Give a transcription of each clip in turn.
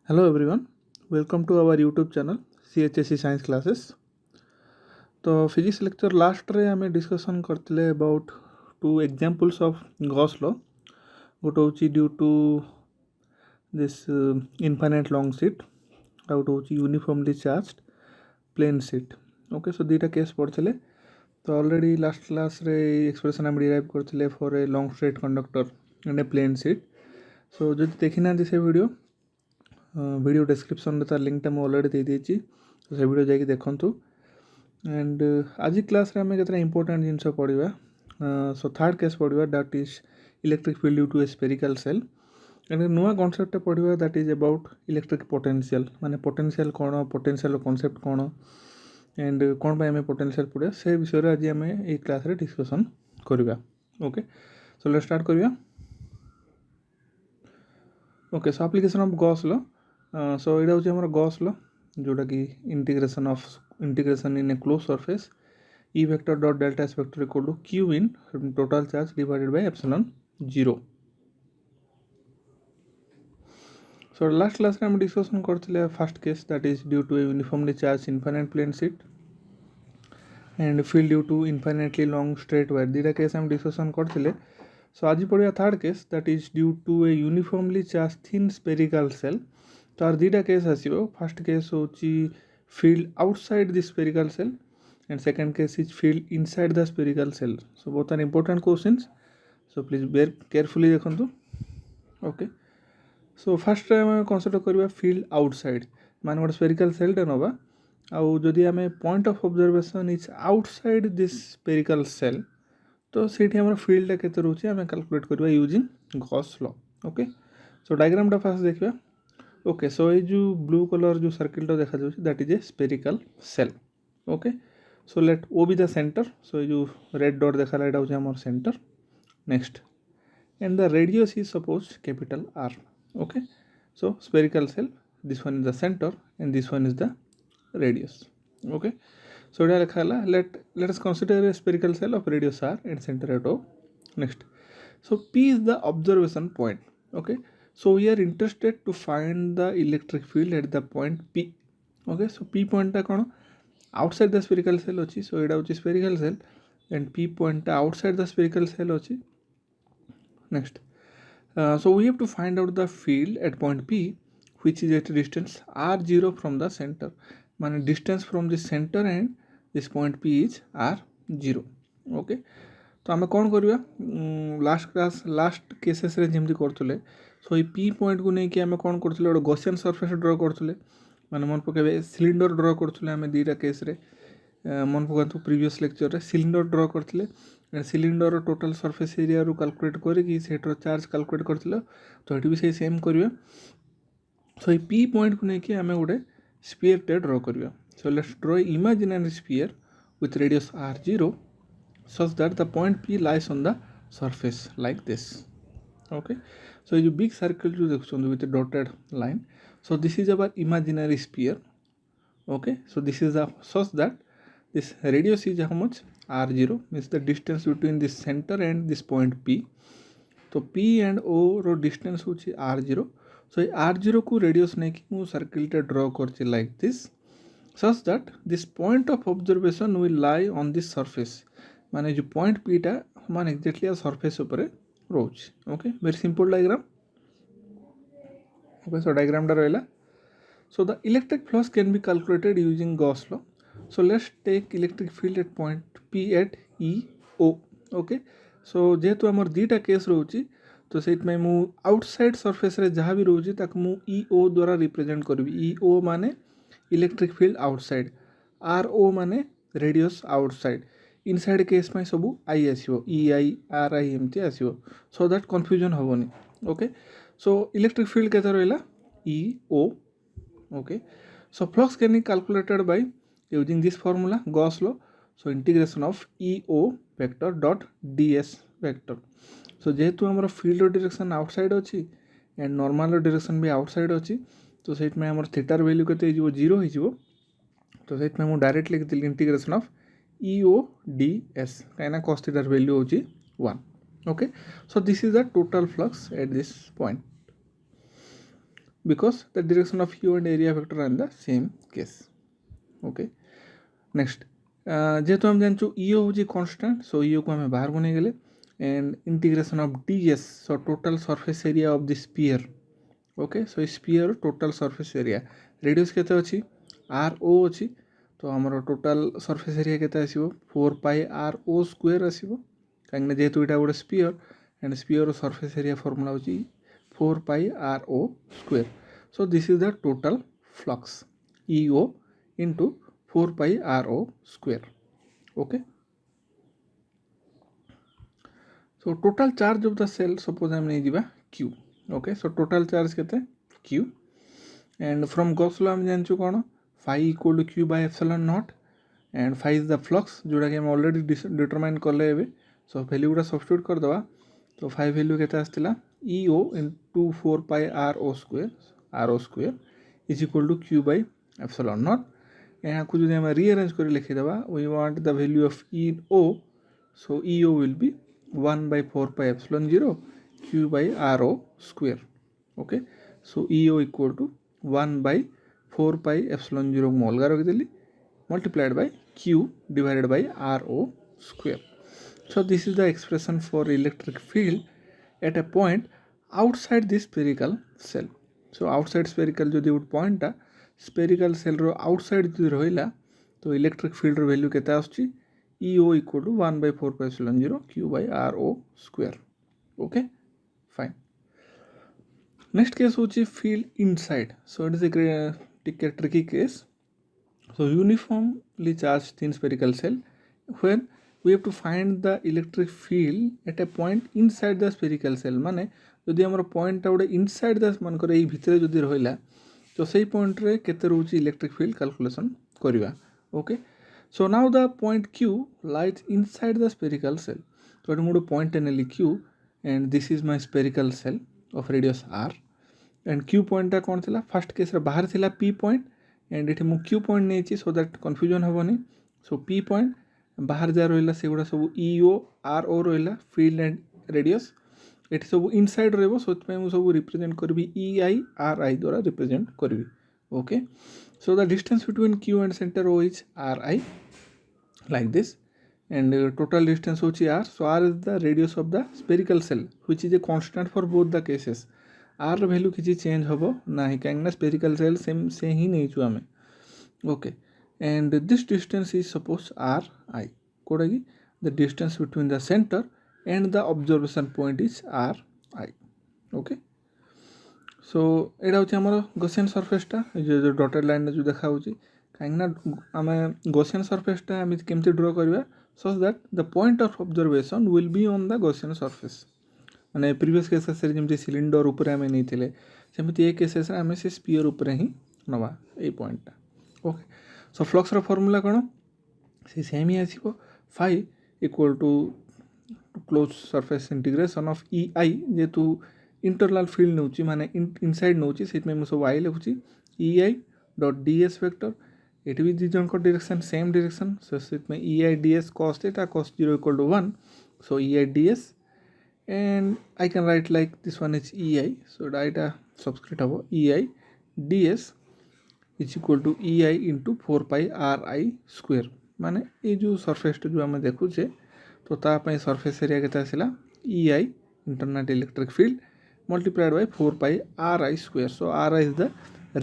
Hello everyone, welcome to our YouTube channel CHSE Science Classes. तो physics lecture last रे आम discussion करते about two examples of Gauss law गोटे हूँ due to this infinite long sheet आ गोटे हूँ uniformly charged plane sheet. Okay so दुईटा केस पढ़ते तो ऑलरेडी लास्ट क्लास रे एक्सप्रेशन आम डिराइव करते for a long straight conductor and a plane sheet. So जो देखी ना से वीडियो डिस्क्रिप्शन में तार लिंकटा मुझे अलरेडी दे देती तो से वीडियो जाकि देखूँ. एंड आज क्लास रे आम केतना इंपोर्टेंट जिनस पढ़ा. सो थर्ड केस पढ़ा that is electric field due to a spherical shell. And नुआ कॉन्सेप्ट पढ़ा that is about electric potential माने पोटेंशियल कौन पोटेंशियल कॉन्सेप्ट कौन एंड कौन पे आम पोटेंशियल पढ़ा से विषय आज आम ये क्लास रे डिस्कसन करवा. ओके सो लेट्स स्टार्ट करवा. Okay so application of Gauss law. So यहाँ हूँ आम गॉस लॉ जोटा कि integration in a closed surface E vector dot delta S vector equal to Q in total charge divided by epsilon 0. So last class we discussion करते first case that is due to a uniformly charged infinite plane sheet and field due to infinitely long straight wire. दीटा case हम discussion करते. So आज पढ़िया third case that is due to a uniformly charged thin spherical cell. तो are दीटा case आसीबो. First case होची field outside the spherical cell and second case is field inside the spherical cell. So both are important questions, so please bear carefully देखो. Okay, so first आम consider करवा field outside मान गोटे spherical cell टे नवा आउ जदि आम point of observation is outside this spherical cell तो सीठी आम field केते रोचे आम कैलकुलेट करवा using Gauss law. Okay so diagram टा फास्ट देखिया. ओके सो ये जो ब्लू कलर जो सर्किल टा देखा जाउछि that is a spherical shell. Okay so let O be the center. So ये जो red dot देखा लाइट आउट हमारे center. Next and the radius is suppose capital R. Okay so spherical cell, this one is the center and this one is the radius. Okay so यहाँ लिखा ला let us consider a spherical cell of radius R and center at O. Next so P is the observation point. Okay so we are interested to find the electric field at the point P. Okay so P point टा कौन outside the spherical cell अच्छी. So यहाँ होची spherical cell and P point outside the spherical cell अच्छी. Next so we have to find out the field at point P which is at a distance r0 from the center. माने distance from the center and this point P is r0. Okay तो आम कौन करवा last cases रे जमती करतले. सो ये P point को नहीं कि आम कौन करतले गोटे गॉसियन सरफेस ड्रा करतले माने मन पकाइबे सिलिंडर ड्रा करतले आम दीटा केस रे मन पकातु प्रीवियस लेक्चर रे सिलिंडर ड्रा करतले and cylinder total surface area रू कैलकुलेट करके सेटर चार्ज कैलकुलेट करतले. तो ये भी से सेम करवा. सो ये P पॉइंट को नहीं कि आम गोटे स्फीयर टे ड्रा करवा. So let's draw imaginary sphere with radius r0 such that the point P lies on the surface like this. Okay so ये जो big circle जो देखो with a dotted line, so this is our imaginary sphere. Okay so this is the such that this radius is how much r0 means the distance between this center and this point P. तो P and O row distance होची r0. so ये r0 को radius नहीं कि मु circle टे draw करची like this such that this point of observation will lie on this surface. माने जो पॉइंट P टा मान एक्जेक्टली आ सरफेस ऊपर रोच. Okay very simple diagram. Okay so diagram टा रहला. So the electric flux can be calculated using Gauss law. So let's take electric field at point P at EO. Okay so जेहेतु आमर दीटा case रोची तो से मु आउटसाइड सरफेस रे जहाँ भी रोची ताक मु EO द्वारा रिप्रेजेंट करबी. EO माने इलेक्ट्रिक फील्ड आउटसाइड, RO माने रेडियस आउटसाइड. इनसाइड केस में सब आई आसो EI RI एमती आसो सो दैट कन्फ्यूजन हेनी. ओके सो इलेक्ट्रिक फील्ड केते रहिला EO. Okay so flux can be calculated by using this formula Gauss law. So integration of EO vector dot DS vector. So जेहेतु आमर field direction outside अच्छी and normal direction भी outside अच्छी तो से आमर थीटार वैल्यू केते हो 0 हो. तो से मु डायरेक्ट लिखी इंटीग्रेशन ऑफ EODS कहीं cos theta value होची 1. Okay so this is the total flux at this point. because the direction of u and area vector are in the same case. Okay, next जेहेतु आम जानूँ EO हूँ कन्स्टाट, सो EO को आम बाहर को नहीं गले and integration of DS, so total surface area of the sphere. Okay, so sphere total surface area radius केते अछि आर ओ अछि, तो आमर टोटल सरफेस एरिया केते आसीबो 4 पाई आर ओ स्क्वायर आसीबो, काहेकि जेहेतु एटा गोटे sphere and sphere surface area formula होची 4 pi R O square. So this is the total flux E O into 4 pi RO square. Okay, so total charge of the cell, suppose I am नहीं Q. Okay, so total charge केते Q, and from Gauss law हम जानचु कोन phi equal to Q by epsilon naught, and phi is the flux जोड़ा कि हम already determine करले एबे. so value गुड़ा substitute कर दवा, तो phi value केते आस्तिला EO into 4 pi RO square is equal to Q by epsilon naught. यहाँ को जो हमें रीअरेंज कर लिखिदेवा, we want the value of E O, so E O will be 1 by 4 pi epsilon 0 Q by R O square. Okay, so E O equal to 1 by 4 pi epsilon 0 को अलग रखिदेली multiplied by Q divided by R O square. So this is the expression for electric field at a point outside this spherical cell. So outside spherical जो दी point टा spherical cell row outside जो रहिला, तो electric field रो value केता आछी EO equal to 1 by 4 pi epsilon 0 Q by RO square. Okay fine. Next case होची field inside. So it is a टिके tricky case. So uniformly charge thin spherical shell when we have to find the electric field at a point inside the spherical shell. माने जदि हमर point गोटे inside the मानकर एई भितरे जदि रहिला, तो सही पॉइंट रे केते रोची इलेक्ट्रिक फील्ड कैलकुलेशन करिवा. Okay, so now the point Q lies inside the spherical shell. तो एटा मोड पॉइंट नेली Q and this is my spherical shell of radius R, and Q point कोन थिला फर्स्ट केस रे बाहर थिला P पॉइंट, एंड एठी मु Q पॉइंट नेची सो दैट कंफ्यूजन हबनी. सो P पॉइंट बाहर जा रहिला सेगुडा सब EO RO रहिला फील्ड एंड रेडियस, एठी सब इनसाइड रहबो, सो तपे मु सब रिप्रेजेंट करबी EI RI द्वारा रिप्रेजेंट करबी. Okay, so the distance between Q and centre O is RI like this, and total distance होची R. so R is the radius of the spherical cell which is a constant for both the cases. R ର value किछि change हबो नाही, काहेकि ना spherical cell same से ही नहीं छु हमें. Okay, and this distance is suppose RI, कोडा की the distance between the center and the observation point is RI. Okay, so एटा होची हमर गॉसियन सरफेस टा, जो डॉटेड लाइन जो देखा होची, काहेकि ना आमे गॉसियन सरफेस टा हम केमती ड्रा करबा सो that the point of observation will be on the Gaussian surface. माने प्रीवियस केसेस रे जेमती सिलिंडर ऊपर आमे नहीं थिले, सेमती ए केसेस रे आमे से स्फीयर ऊपर ही नवा ए पॉइंट टा. ओके, सो फ्लक्स रो फार्मूला कोन से सेम ही आसीबो phi equal to closed surface integration of EI, जेतु इंटरनल फील्ड नउची माने इनसाइड नउची, सेट में मु सब I लिखुची EI डॉट ds वेक्टर. एटी भी दिजन को डायरेक्शन सेम डायरेक्शन, सो सेट में EI ds cos theta cos 0 equal to 1, so EI ds, and I can write like this one is EI, so data subscript हबो EI ds is equal to EI into 4 pi RI square. माने ये जो surface जो हम देखुचे, तो ता पई surface area केता आसिला EI internal electric field multiplied by 4 pi RI square. So RI is the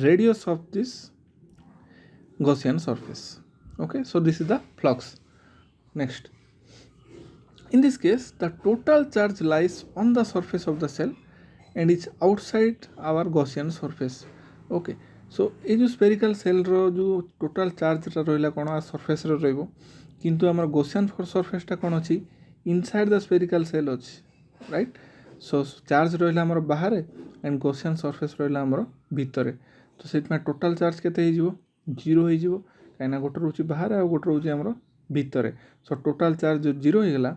radius of this Gaussian surface. Okay, so this is the flux. Next, in this case the total charge lies on the surface of the cell and is outside our Gaussian surface. Okay, so ये जो spherical cell रो जो total charge रहिला कोन surface रे रहबो, किंतु हमर Gaussian surface टा कोन अछि inside the spherical cell अछि, right? सो चार्ज रहिला हमर बाहर एंड गॉसियन सरफेस रहिला हमर भीतर, तो सेट में टोटल चार्ज केते हे जिवो 0 हे जिवो, काइना गोटे रहउची बाहर आ गोटे रहउची हमर भीतर. सो टोटल चार्ज 0 हे गेला.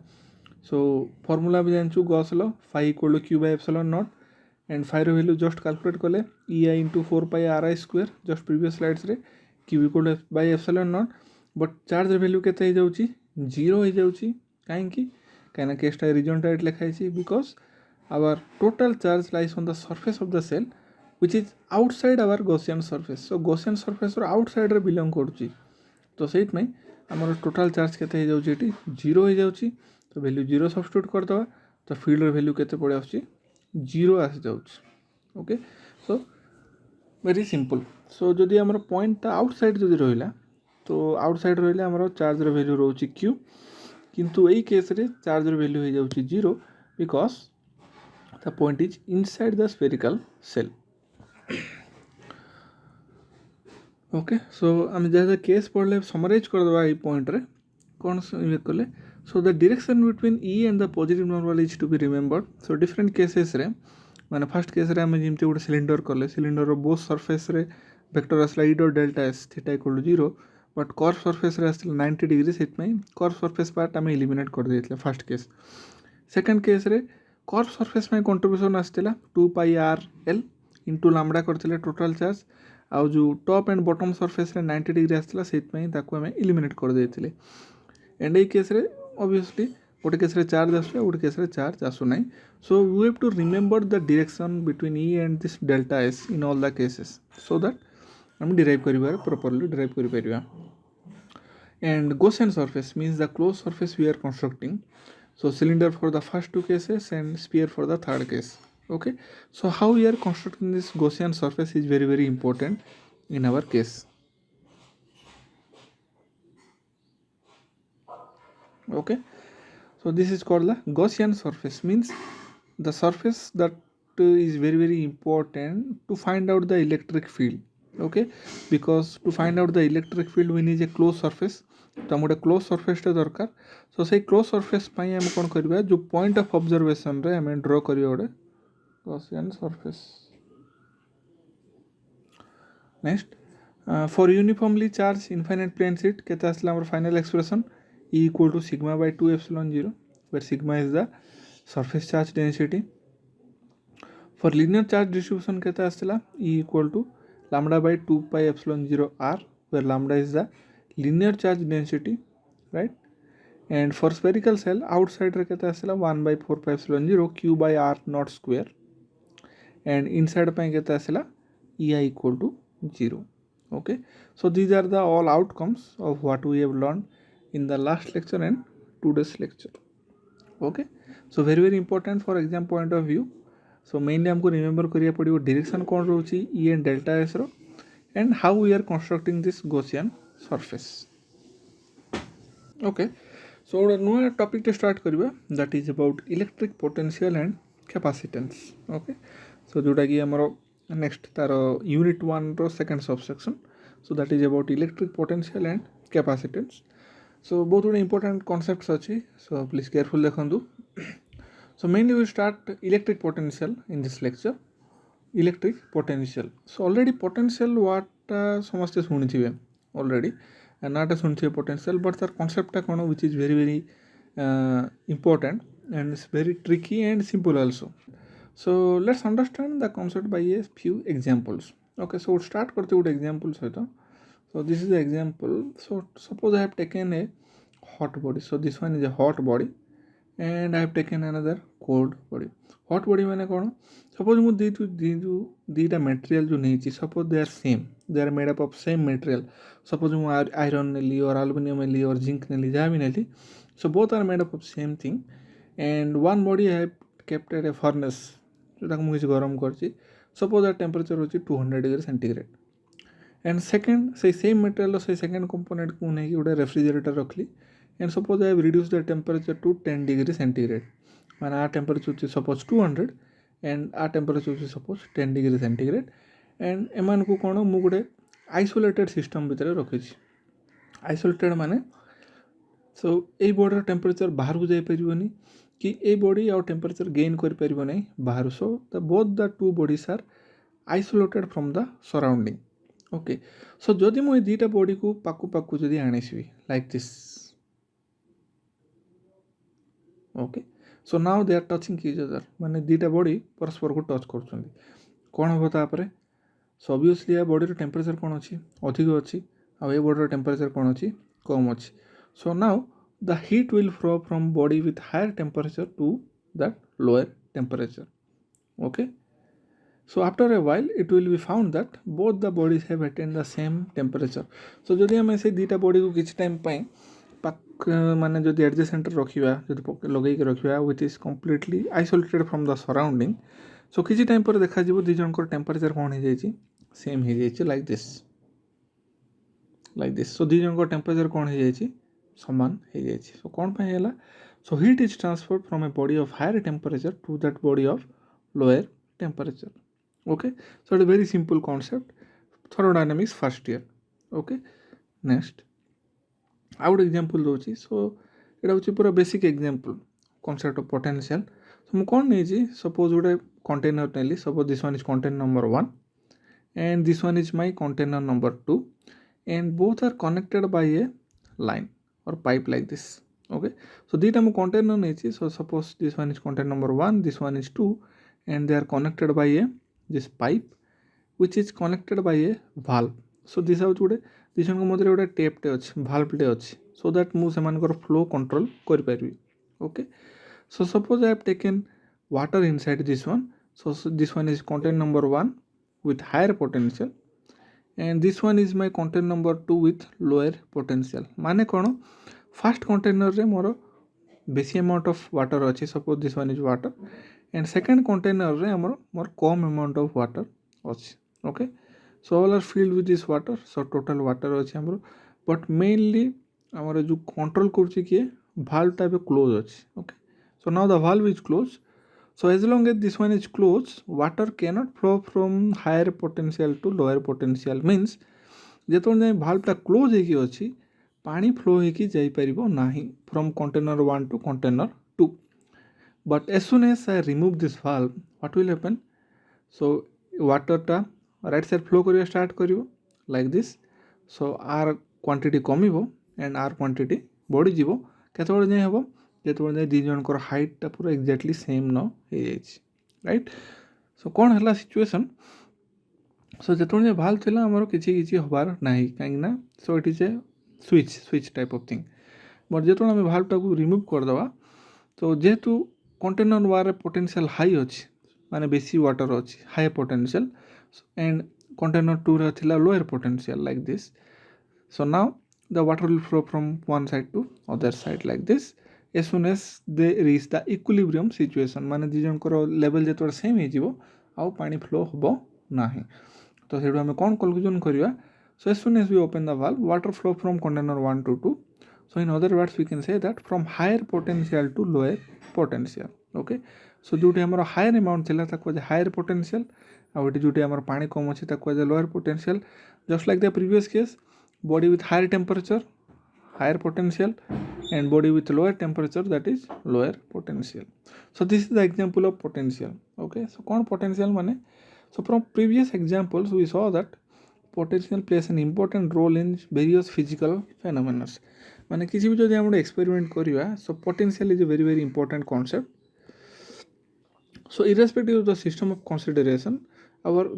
सो फार्मूला भी जानछु Gauss law phi equal to Q by epsilon naught, and phi रो वैल्यू जस्ट कैलकुलेट करले EI into 4 pi RI square, just previous slides रे Q equal to by epsilon naught, but charge value केते हे जाउची 0 हे जाउची. काइना केसटा रीजन टाइट लिखाइछि because our total charge lies on the surface of the cell which is outside our Gaussian surface. So Gaussian surface row outside रे belong करुची तो सेट में आमर टोटल चार्ज केते हो जाउची एटी 0 हो जाउची तो वैल्यू 0 सब्स्टिट्यूट कर दवा तो फील्ड रो वैल्यू केते पड़े आउची 0 आसी जाउची okay so very simple so जदि आमर पॉइंट आउटसाइड जदि रहिला तो आउटसाइड रहिले आमर चार्ज रो वैल्यू रहउची q किंतु एई केस रे चार्ज रो वैल्यू हो जाउची 0 because the point is inside the spherical shell okay so आम जहाँ केस पढ़ले समराइज करदे ये पॉइंट रे कौन कले so the direction between E and the positive normal is to be remembered so different cases रे माने फर्स्ट केस रे आम जमती गोटे सिलिंडर कले सिलिंडर रो बोथ सरफेस रे वेक्टर आसला E dot delta S theta equal to 0 but curve surface रे आसला 90 डिग्री सेट में कर्व सरफेस पार्ट आम एलिमिनेट कर देथिले फर्स्ट केस सेकंड केस रे कर्व सरफेस में कंट्रीब्यूशन आसला 2 pi R L into lambda करथिले टोटल चार्ज आउ जो टॉप एंड बॉटम सरफेस रे 90 डिग्री आसला सेट में ताको आम एलिमिनेट कर देथिले एंड ए केस रे ऑब्वियसली गोटे केस रे चार्ज आसले गोटे केस रे चार्ज आसु नाही so we have to remember the direction between E and this delta S in all the cases so that हम डिराइव करिबार प्रॉपर्ली डिराइव करि परिबा and Gaussian surface means the closed surface we are constructing so cylinder for the first two cases and sphere for the third case okay so how we are constructing this Gaussian surface is very important in our case okay so this is called the Gaussian surface means the surface that is very important to find out the electric field okay because to find out the electric field we need a closed surface तो गोटे close surface दरकार सो से close surface आम कौन करवा जो point of observation रे आम ड्रॉ करिया गोटे Gaussian surface next for uniformly charge infinite plane sheet केते आसला हमर final expression E equal to sigma by 2 epsilon 0 where sigma is the surface charge density for linear charge distribution केते आसला E equal to lambda by 2 pi epsilon 0 r where lambda is the linear charge density right and for spherical shell outside रे केते आसला 1 by 4 pi epsilon 0 q by r not square and inside पे केते आसला ei equal to 0 okay so these are the all outcomes of what we have learned in the last lecture and today's lecture okay so very important for exam point of view so mainly हमको remember करिया पड़ियो direction कौन रहउची e and delta s row and how we are constructing this Gaussian surface okay so our new topic to start kariba that is about electric potential and capacitance okay so जोटा कि हमरो next taro unit 1 row second subsection so that is about electric potential and capacitance so बहुत good important concepts अछि so please careful देखंतु so mainly we start electric potential in this lecture electric potential so already potential what समस्ते शुणिथिबे already NATA शुणिथिबे potential but तार concept टा कोन which is very important and it's very tricky and simple also so let's understand the concept by a few examples okay so start करते ଗୋଟେ example सहित so this is the example so suppose I have taken a hot body so this one is a hot body and I have taken another cold body hot body माने कोन suppose मु दीटा material जो नहीं suppose they are same they are made up of same material suppose मु iron Nelly or aluminum Nelly or zinc नेली जहाँ भी नेली so both are made up of same thing and one body I have kept at a furnace जोटा मु किसी गरम करछि suppose the temperature होछि 200 degree centigrade and second say same material say second component को नहीं कि गोटे refrigerator रखली and suppose I have reduced the temperature to 10 degree centigrade माने आ temperature होछि suppose 200 and आ temperature होछि suppose 10 degree centigrade and एमान को कोन मु गोटे आइसोलेटेड सिस्टम भितर रखी आइसोलेटेड माने सो ए बॉडी टेम्परेचर बाहर को जाई परिबोनी कि ए बॉडी और टेम्परेचर गेन कर परिबो नै बाहर so the both the two bodies are isolated from the surrounding okay so जदि मु ए दीटा बॉडी को पाकु जदि आनिसबी like this okay so now they are touching each other माने दीटा बॉडी परस्पर को टच करछन्ती कोन हो तापरे सो ऑब्वियसली आ बॉडी रो टेम्परेचर कोन अछि अधिक अछि आ ए बॉडी रो टेम्परेचर कोन अछि कम अछि so now the heat will flow from body with higher temperature to that lower temperature okay So after a while it will be found that both the bodies have attained the same temperature. So जदि आम से दुईटा body को किसी time पाक माने जदि adjacent रखा जदि लगे रखा which is completely isolated from the surrounding सो किसी टाइम पर देखा दी जन टेम्परेचर कौन हो सेम हो लाइक दिस सो दी जन टेम्परेचर कौन हो सामान हो सो कौन है so heat is transferred from a body of higher temperature to that body of lower temperature. Okay, so it's a very simple concept. Thermodynamics first year. Okay, next I would example Dochi. So এটা হচ্ছে পুরো basic example concept of potential. So ମୁଁ କ'ଣ ନେଇଛି suppose ଗୋଟେ container ନେଲି, suppose this one is container number 1 and this one is my container number 2 and both are connected by a line or pipe like this. Okay, so ଦୁଇଟା ମୁଁ container ନେଇଛି. So suppose this one is container number 1, this one is 2 and they are connected by a this pipe which is connected by a valve. So this house गोटे दी जन मध्य गोटे टेपटे अच्छे भाल्वटे अच्छे so that मुझे flow control करि. Okay, so suppose I have taken water inside this one. So this one is container number 1 with higher potential and this one is my container number 2 with lower potential. माने कौन first container रे मोर बेसी amount of water अच्छी. Suppose this one is water and second container रे हमर मोर कम अमाउंट ऑफ वाटर अच्छी. Okay, so all are filled with this water. so total water अच्छी हमर बट मेनली हमर जो कंट्रोल करछि कि valve टा बे क्लोज अच्छी. Okay, so now the valve is closed. So as long as this one is closed, water cannot flow from higher potential to lower potential. means जेतों जाय valve टा close हेकी अच्छी पानी फ्लो हेकी जाई परिबो नाही from container 1 to container 2. But as soon as I remove this valve, what will happen? So water ta right side flow kariya start karibo like this. So r quantity कमिबो and r quantity बढ़ी जीवो. केतबेले जाय हबो जेतबेले जाय दी जनकर height टा पूरा exactly same न हे जायछि. Right, सो कोन हला situation. सो जेतबेले जाय valve थिला हमर किछि होबार नाही काहे ना. So it is a switch type of thing. But जेतबेले हम valve टा को रिमूव कर दवा तो जेहेतु कंटेनर वार पोटेंशियल हाई अच्छी माने बेसी वाटर अच्छी हाई पोटेंशियल एंड कंटेनर 2 रे थिला lower potential like this. So now the water will flow from one side to other side like this as soon as they reach the equilibrium situation. माने दी जनकर level जेतो same हे जिवो आउ पानी flow हबो नाही. तो सेडो हम कोन कंक्लूजन करिवा. So as soon as we open the valve water flow from container 1 to 2. So in other words we can say that from higher potential to lower potential. Okay, so जोटी हमर higher amount थिला ताको higher potential आ OT जोटी हमर पानी कम अछि ताको lower potential. Just like the previous case, body with higher temperature higher potential and body with lower temperature that is lower potential. So this is the example of potential. Okay, so kon potential mane, so from previous examples we saw that potential plays an important role in various physical phenomena. माने किसी भी जदि हम experiment करिवा so potential is a very very important concept. So irrespective of the system of consideration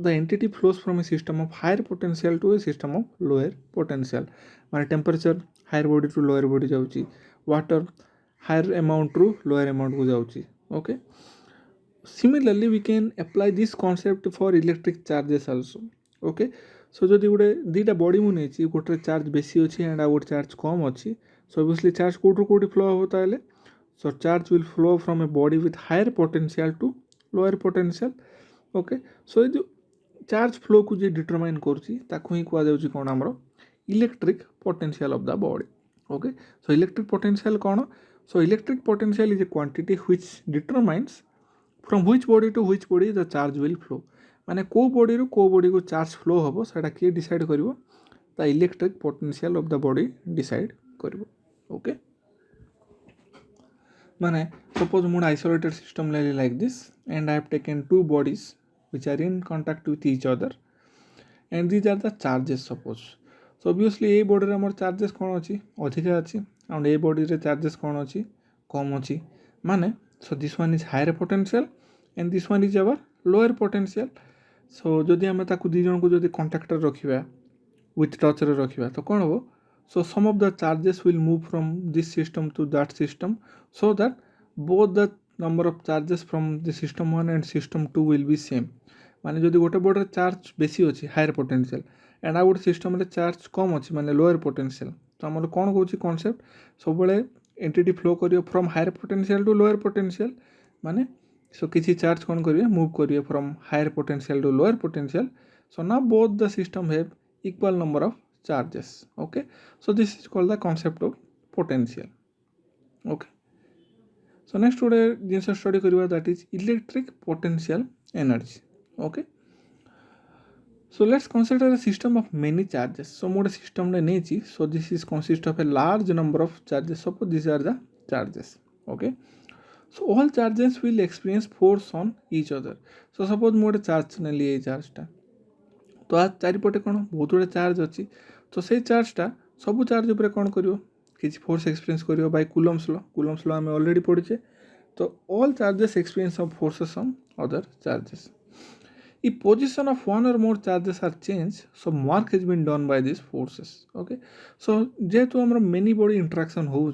the entity flows from a system of higher potential to a system of lower potential. माने temperature higher body to lower body जाउची, water higher amount to lower amount को जाउची. Okay, similarly we can apply this concept for electric charges also. Okay, so जदि गोटे दुईटा body मु नहीं गोटे चार्ज बेसी अच्छी एंड आ गोटे चार्ज कम अच्छी. सो ऑब्वियसली चार्ज कोठू कोठी फ्लो हो ताले. So charge will flow from a body with higher potential to lower potential. Okay, so ये जो चार्ज फ्लो को जे डिटरमाइन करछि ताकू ही कुआ जाउछि कोन हमरो electric potential of the body. Okay, so electric potential कोन. So electric potential is a quantity which determines from which body to which body the charge will flow. माने को बॉडी रो को बॉडी को चार्ज फ्लो हबो सेटा के decide करिवो the electric potential of the body decide करिवो. ओके, माने सपोज मोर आइसोलेटेड सिस्टम ले like this and I have taken two bodies which are in contact with each other and these are the charges. Suppose so obviously ए body रे हमर charges कोन अछि अधिका अछि एंड ए बॉडी रे चार्जेस कोन अछि कम अछि. माने so this one is higher potential and this one is our lower potential. So जदि आम ताकू दी जन को जदि कंट्राक्टर रखिबा विथ टच रे रखिबा तो कोन हो. So some of the charges will move from this system to that system so that both the number of charges from the system 1 and system 2 will be same. माने जदि गोटे board charge बेसी अच्छी higher potential and आउ गोटे system charge कम अच्छी माने lower potential तो आम कौन कौन कॉन्सेप्ट सब एंटिटी फ्लो करियो from higher potential to lower potential माने सो किसी चार्ज कौन करिए मूव करिए from higher potential to lower potential so now both the system have equal number of charges. Okay, so this is called the concept of potential. Okay, so next today jinsa study kariba that is electric potential energy. Okay, so let's consider a system of many charges. So mode system ne nechi, so this is consist of a large number of charges. Suppose these are the charges. Okay, so all charges will experience force on each other. So suppose mode charge ne liye charge ta तो आ चारिपटे कौन बहुत गुड़े charge अच्छी तो से चार्जटा सब charge उपर कौन कर किसी फोर्स एक्सपीरियंस कर बाय कूलम्स लॉ आम ऑलरेडी पढ़ीचे तो all charges experience of forces on other charges if position of one or more charges are change so work has been done by this forces okay so जेहेतु आम many body interaction हो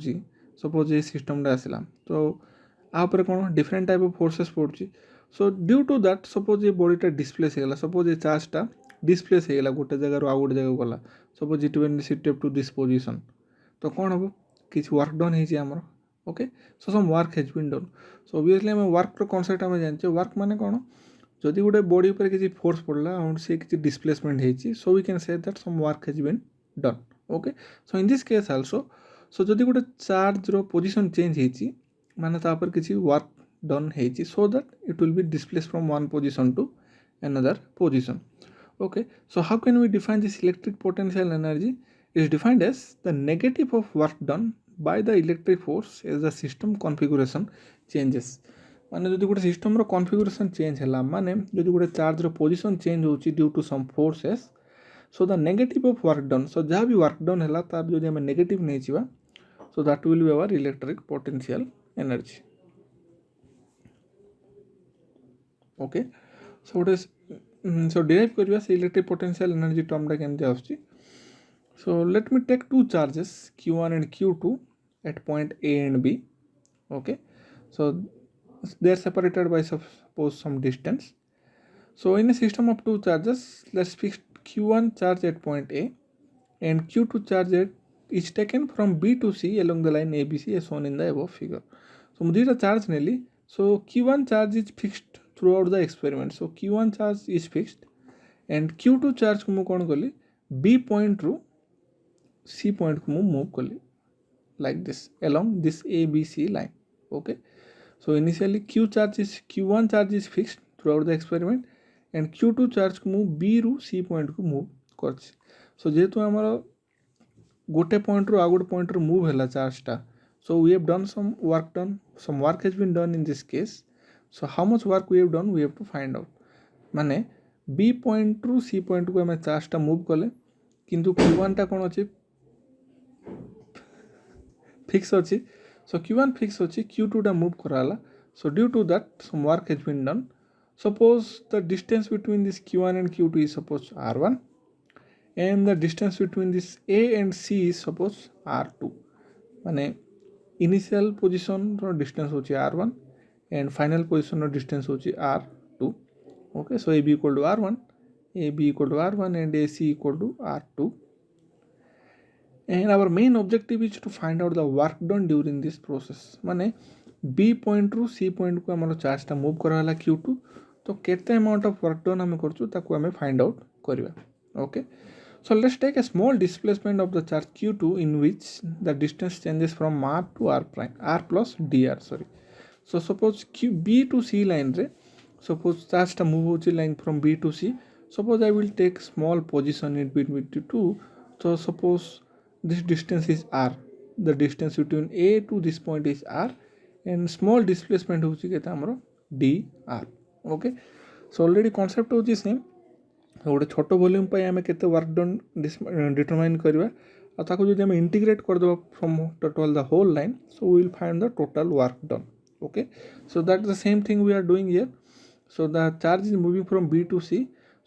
suppose ये सिस्टमटा आसला तो आपर कौन different type of forces पड़ुची so due to that suppose ये बॉडीटा डिस्प्लेस होगा सपोज ये चार्जटा डिस्प्लेस होगा गोटे जगार आउ गोटे जगह गला suppose it when shifted to this position तो कौन हम किसी वर्क डन होमर okay so some work has been done so obviously आम वर्क कनसेप्ट आम जाने वर्क माने कौन जदि गोटे बॉडी पर किसी फोर्स पड़ला और से किसी डिस्प्लेसमेंट होती so we can say that some work has been done okay so in this case also so जदि गोटे चार्ज रो पोजीशन चेंज होती माने तापर किसी वर्क डन होती so that it will be displace from one position to another position. Okay, so how can we define this electric potential energy? It is defined as the negative of work done by the electric force as the system configuration changes. माने जदि गोटे system रो configuration change है माने जदि गोटे charge रो position change होची due to some forces so the negative of work done so जहाँ भी वर्क डन है तार जदि हमें नेगेटिव नहीं छिवा so that will be our electric potential energy okay so what is so derive करिया से इलेक्ट्रिक पोटेंशियल एनर्जी टर्मटा केमती आउची so let me take two charges q1 and q2 at point a and b okay so they are separated by suppose some distance so in a system of two charges let's fix q1 charge at point a and q2 charge at is taken from b to c along the line abc as shown in the above figure so मुझे charge Nelly so q1 charge is fixed throughout the experiment so q1 charge is fixed and q2 charge को मु कौन कली b point रू c point को मु move कली like this along this abc line okay so initially q1 charge is fixed throughout the experiment and q2 charge को मु b रू c point को move करछि so जेहेतु हमर गोटे पॉइंट रू आ गोटे पॉइंट रू मूव हैला चार्जटा so we have done some work has been done in this case so how much work we have done we have to find out माने b point रू c point को हमें चार्जटा move कले किंतु q1 टा कोन अछि fix अछि so q1 fix अछि q2 टा मूव कराला so due to that some work has been done suppose the distance between this q1 and q2 is suppose r1 and the distance between this a and c is suppose r2 माने initial position रो distance होची r1 and final position रो distance होची r2 okay so ab equal to r1 ab equal to r1 and ac equal to r2 and our main objective is to find out the work done during this process माने b point रू c point को हमरो charge टा move कराला q2 तो केते amount of work done हम करछु ताको हमें फाइंड आउट करबा okay so let's take a small displacement of the charge q2 in which the distance changes from r to r prime r plus dr sorry so suppose b to c line re suppose charge ta move hochi line from b to c suppose I will take small position in between the two so suppose this distance is r the distance between a to this point is r and small displacement hochi keta amaro dr okay so already concept hochi same गोटे छोट volume पे आम के work done determine करवा और ताको जदि आम इंटीग्रेट कर दो from total the whole line so we will find the total work done okay so that the same thing we are doing here so the charge is moving from b to c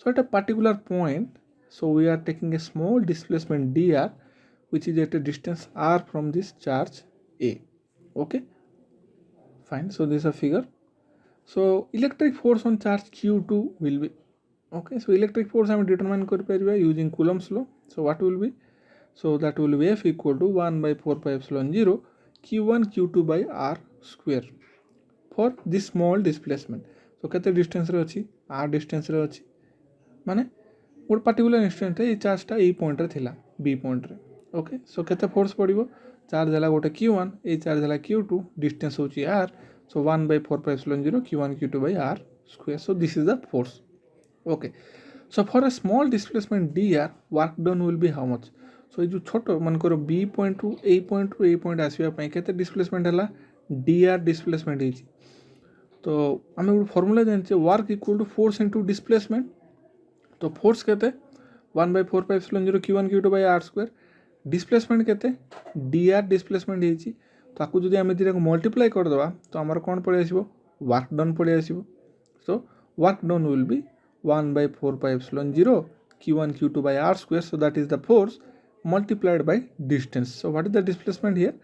so at a particular point so we are taking a small displacement dr which is at a distance r from this charge a okay fine so this is a figure so electric force on charge q2 will be Okay, so electric force I am determine kari using Coulomb's law. So what will be? So that will be F equal to 1 by 4 pi epsilon 0 Q1 Q2 by R square for this small displacement. So केते distance रे अछि R distance रे अछि माने गोटे particular instant रे चार्जटा ए point रे थिला बी पॉइंट रे. ओके सो केते फोर्स पड़िबो चार्ज हला गोटे Q1 ए चार्ज हला Q2 डिस्टेंस होची R. So 1 by 4 pi epsilon 0 Q1 Q2 by R square. So this is the force. Okay, so for a small displacement dr work done will be how much? So ये जो छोटो मन करो b point to a point आसवा पाई केते displacement हला dr displacement हेची. तो आमे ଗୋଟେ फॉर्मूला जानछे work equal to force into displacement. तो फोर्स केते 1 by 4 pi epsilon 0 q1 q2 by r square. Displacement केते dr डिस्प्लेसमेंट हेची. तो आकु जदि आमे दिरा को मल्टीप्लाई कर दवा तो हमर कोन पड़े आसीबो वर्क डन पड़े आसीबो. So work done will be 1 by 4 pi epsilon 0 q1 q2 by r square. So that is the force multiplied by distance. So what is the displacement here?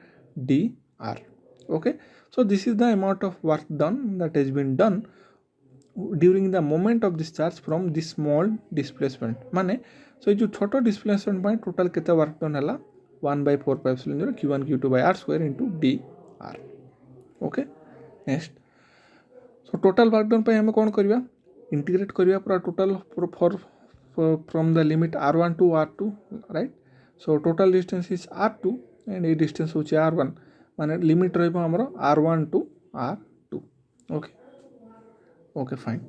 dr. Okay, so this is the amount of work done that has been done during the moment of this charge from this small displacement माने. So जो छोटो displacement पाई total केते work done हला 1 by 4 pi epsilon 0 q1 q2 by r square into dr. Okay, next. So total work done पाई हमें कौन करिया integrate करिया पूरा total for from the limit r1 to r2, right? So total distance is r2 and a distance होची r1 माने limit रहइबो हमरो r1 to r2. Okay, okay, fine.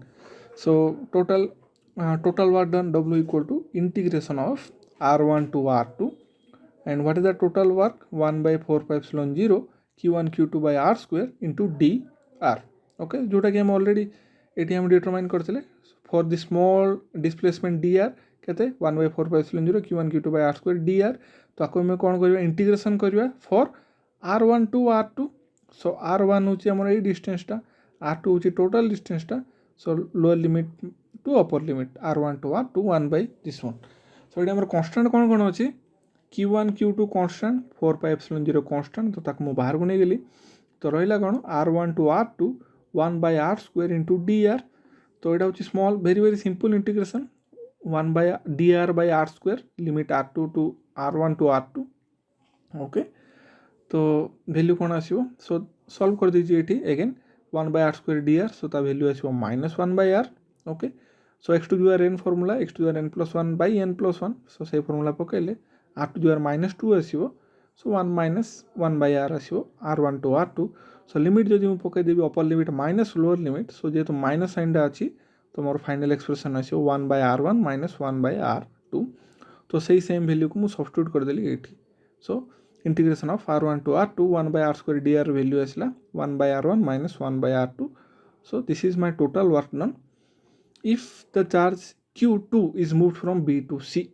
So total work done w equal to integration of r1 to r2. And what is the total work? 1 by 4 pi epsilon 0 q1 q2 by r square into dr. Okay, जोटा कि हम already eighty हम determine करथिले for the small displacement dr केते 1 by 4 pi epsilon 0 q1 q2 by r square dr. तो आको हम कोन करबा इंटीग्रेशन करबा for r1 to r2. So r1 होची हमर ए डिस्टेंस टा, r2 होची टोटल डिस्टेंस टा. So lower limit to upper limit r1 to r2 1 by this one. So एटा हमर कांस्टेंट कोन कोन होची q1 q2 constant 4 pi epsilon 0 constant. तो ताक मु बाहर को नै गेली तो रहिला कोन r1 to r2 1 by r square into dr. तो एटा होची small very simple integration 1 by dr by r square limit r2 to r1 to r2. Okay, तो वैल्यू कोन आसीबो. सो सॉल्व कर दीजिए एटी again 1 by r square dr. So ता value आसीबो -1 by r. Okay, so x to the power n formula x to the power n plus 1 by n plus 1. So से formula पकेले r to the power -2 आसीबो. So 1 minus 1 by r आसीबो r1 to r2. So limit जदि मु पके देबी upper limit minus lower limit. So जेतु minus sign दा अछि तो मोर फाइनल एक्सप्रेशन आसीबो 1 by r1 minus 1 by r2. तो सही सेम वैल्यू को मु सब्स्टिट्यूट कर देली एठी. सो integration of r1 to r2 1 by r square dr value asla 1 by r1 minus 1 by r2. So this is my total work done if the charge q2 is moved from b to c.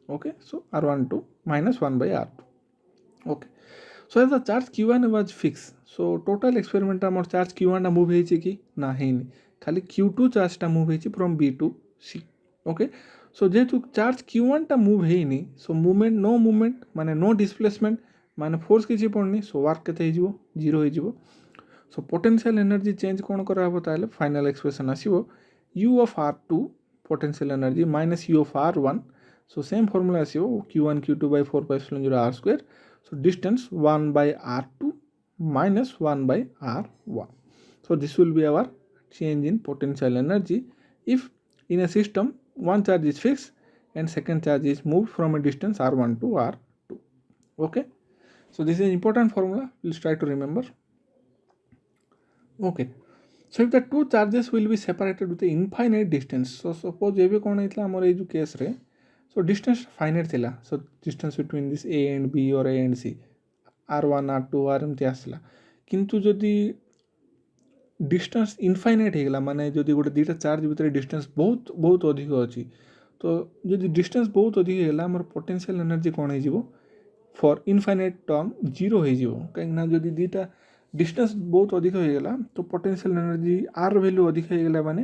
Okay, so r1 to minus 1 by r2. Okay, so as the charge q1 was fixed, so total experiment amor charge q1 टा move हेछि कि ना हेनि, खाली q2 charge टा move हेछि from b to c. Okay, so जेतु charge q1 टा move हेनि, so movement no movement माने no displacement माने force किछि पड़नी. सो वर्क केते हेजिवो 0 हेजिवो. सो पोटेंशियल एनर्जी चेंज कोन करा हबो ताले फाइनल एक्सप्रेशन आसीबो u of r2 potential energy minus u of r1. So same formula आसीबो q1 q2 by 4 pi epsilon 0 r square. So distance 1 by r2 minus 1 by r1. So this will be our change in potential energy if in a system one charge is fixed and second charge is moved from a distance r1 to r2. Okay, so this is an important formula, please try to remember. Okay, so if the two charges will be separated with an infinite distance, so suppose एबे कोन हेतला हमर ए जो case रे, so distance finite थिला. So distance between this a and b or a and c r1 r2 r एमती आसला. किंतु जदि distance infinite हेगला माने जदि गोटे दुटा चार्ज भितर डिस्टेंस बहुत बहुत अधिक अछि, तो जदि डिस्टेंस बहुत अधिक हेगला हमर पोटेंशियल एनर्जी कोन हेजिवो फॉर इनफाइनाइट टर्म 0 हेजिवो. काहेकना जदि दुटा डिस्टेंस बहुत अधिक हेगला तो पोटेंशियल एनर्जी r वैल्यू अधिक हेगला माने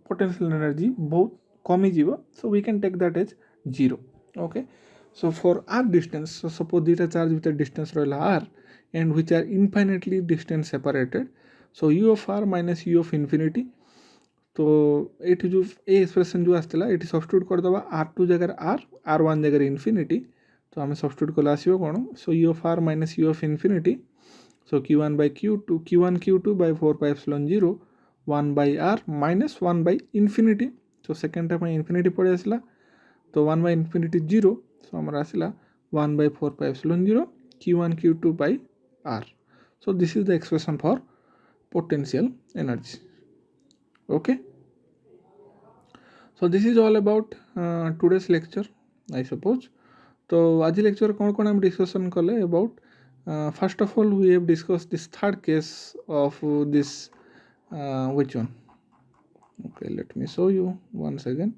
पोटेंशियल एनर्जी बहुत कम हेजिवो. So we can take that as 0. Okay, so for r distance, so suppose duta charge with a distance रहला r and which are infinitely distance separated, so u of r minus u of infinity. तो ये जो ए expression जो आसला ये substitute करदे R2 जगह R1 जगह इनफिनिटी तो आम सब्स्टिट्यूट कले आसो कौन so you of R minus you of infinity so Q1 by Q2 Q1 Q2 by 4 pi epsilon 0 1 by R minus 1 by infinity so second time infinity पड़े आसला तो 1 by infinity 0 so आमर आसला 1 by 4 pi epsilon 0 Q1 Q2 by R so this is the expression for potential energy. Okay, so this is all about today's lecture I suppose. तो आज lecture कौन कौन हम डिस्कशन कले about first of all we have discussed this third case of this which one, okay let me show you once again.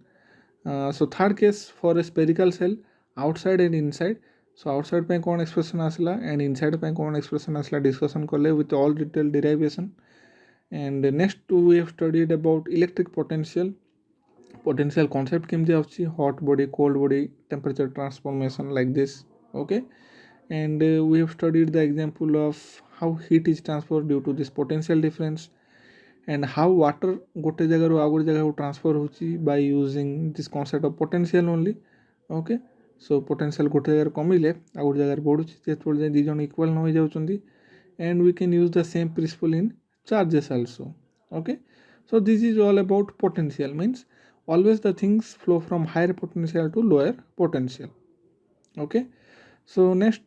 So third case for a spherical cell outside and inside. So outside पे कौन expression आसला and inside पे कौन expression आसला discussion कले with all detailed derivation. And next we have studied about electric potential concept केमती आउची hot body cold body temperature transformation like this. Okay, and we have studied the example of how heat is transferred due to this potential difference and how water गोटे जगह आउ गोटे जगह transfer होची by using this concept of potential only. Okay, so potential गोटे जगह कमिले आउ गोटे जगह बढ़ुची जेतबेले दी जन इक्वल न हो जाउचंदी and we can use the same principle in charges also. Okay, so this is all about potential, means always the things flow from higher potential to lower potential. Okay, so next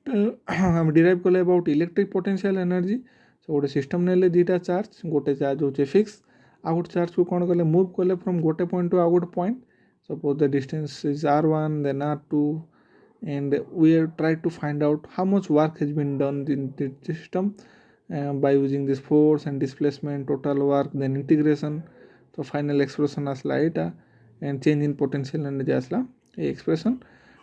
हम derive कले about electric potential energy. So गोटे system नेले दीटा charge गोटे charge होचे fix आ गोटे charge को कौन कले मूव कले फ्रॉम गोटे पॉइंट टू आ गोटे point suppose the distance is R1 then R2 and we have tried to find out how much work has been done in the system by using this force and displacement total work then integration. So final expression asla eta and change in potential energy asla a expression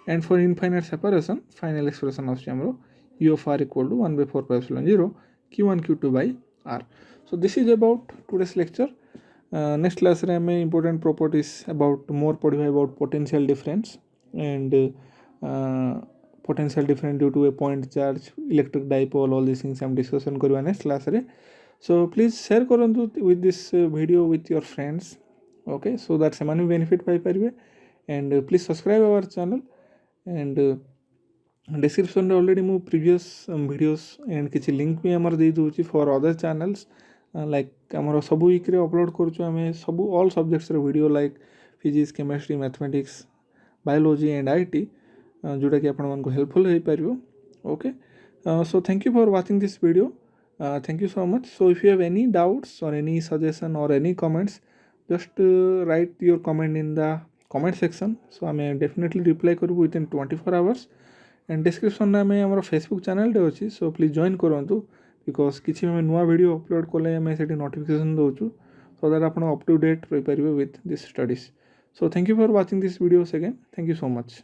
and for infinite separation final expression of amro U of R equal to 1 by 4 pi epsilon 0 Q1 Q2 by R. So this is about today's lecture. Next class रे हमें important properties about more पढ़िबा about potential difference and potential difference due to a point charge electric dipole all these things हम discussion करबा next class रे. So please share करंतु with this video with your friends. Okay, so that ସେମାନେ benefit पाई परिबे and please subscribe our channel and description already मु previous videos and किसी link भी आमर दे दूची फॉर अदर चैनल्स लाइक आमर सब वीक रे अपलोड करूछु आमे सब ऑल सब्जेक्ट्स रे video like physics chemistry mathematics biology and IT जोटा कि आपण मन को हेल्पफुल होई परिबो. Okay, so thank you for watching this video. Thank you so much. So if you have any doubts or any suggestion or any comments, just write your comment in the comment section. So I may definitely reply करू within 24 hours. And description में आम Facebook channel टे अच्छी so please join करूँ because किसी नुआ video upload कले आम से नोटिफिकेशन दूँ सो दैट आप अप टू डेट रही पारे with this studies. So thank you for watching this videos again. Thank you so much.